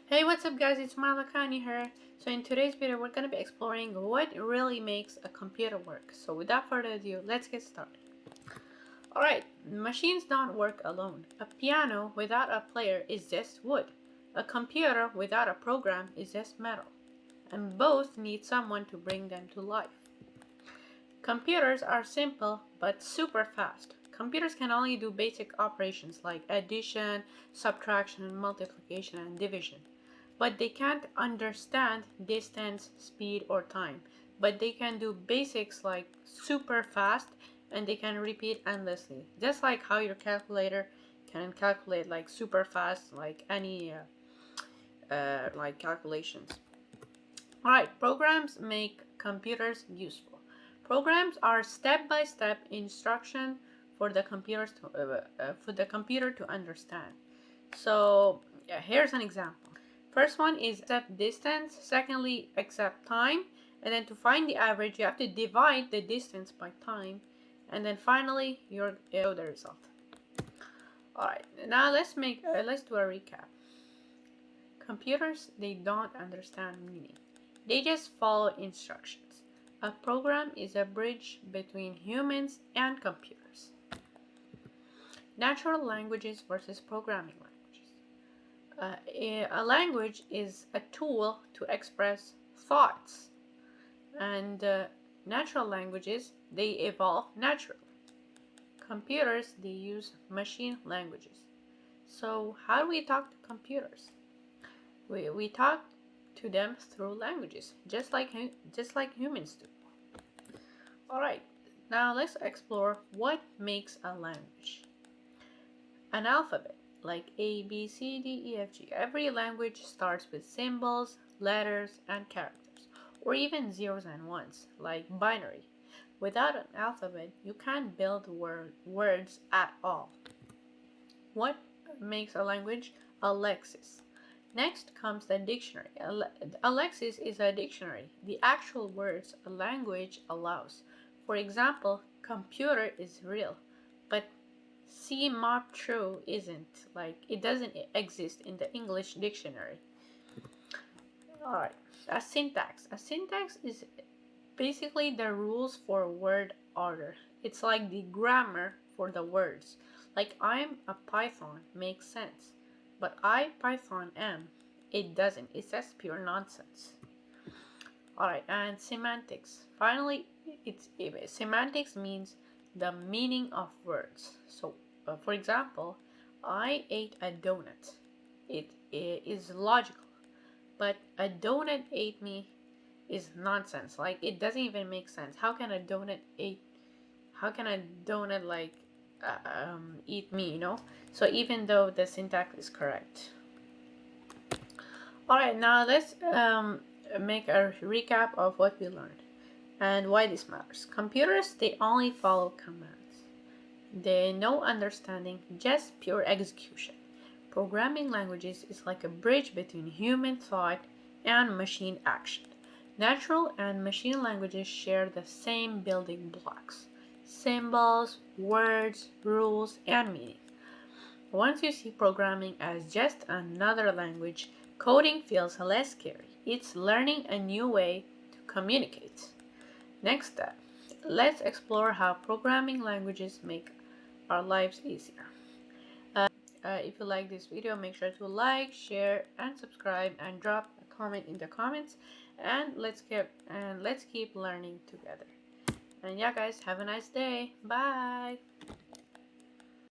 Hey, what's up guys, it's Malakani here. So in today's video we're going to be exploring what really makes a computer work. So without further ado, let's get started. Alright, machines don't work alone. A piano without a player is just wood. A computer without a program is just metal. And both need someone to bring them to life. Computers are simple but super fast. Computers can only do basic operations like addition, subtraction, multiplication, and division. But they can't understand distance, speed, or time. But they can do basics like super fast, and they can repeat endlessly. Just like how your calculator can calculate like super fast, like any like calculations. Alright, programs make computers useful. Programs are step-by-step instruction for the computer to understand. So yeah, here's an example. First one is accept distance. Secondly, accept time. And then to find the average, you have to divide the distance by time. And then finally, you'll show the result. Alright, now let's do a recap. Computers, they don't understand meaning. They just follow instructions. A program is a bridge between humans and computers. Natural languages versus programming languages. A language is a tool to express thoughts, and natural languages, they evolve naturally. Computers, they use machine languages. So how do we talk to computers? We talk to them through languages, just like humans do. Alright, now let's explore what makes a language. An alphabet, like A, B, C, D, E, F, G. Every language starts with symbols, letters, and characters, or even zeros and ones, like binary. Without an alphabet, you can't build words at all. What makes a language? A lexis. Next comes the dictionary. A lexis is a dictionary, the actual words a language allows. For example, computer is real, but see mop true isn't. Like, it doesn't exist in the English dictionary. Alright, a syntax. A syntax is basically the rules for word order. It's like the grammar for the words. Like, I'm a Python makes sense, but I Python am, it doesn't. It's just pure nonsense. Alright, and semantics. Finally, semantics means the meaning of words. So, for example, I ate a donut. It is logical, but a donut ate me is nonsense. Like, it doesn't even make sense. How can a donut like eat me? So even though the syntax is correct. All right, now let's make a recap of what we learned and why this matters. Computers, they only follow commands. They no understanding, just pure execution. Programming languages is like a bridge between human thought and machine action. Natural and machine languages share the same building blocks: symbols, words, rules, and meaning. Once you see programming as just another language, coding feels less scary. It's learning a new way to communicate. Next step, let's explore how programming languages make our lives easier. If you like this video, make sure to like, share, and subscribe, and drop a comment in the comments. And let's keep learning together. And yeah, guys, have a nice day. Bye.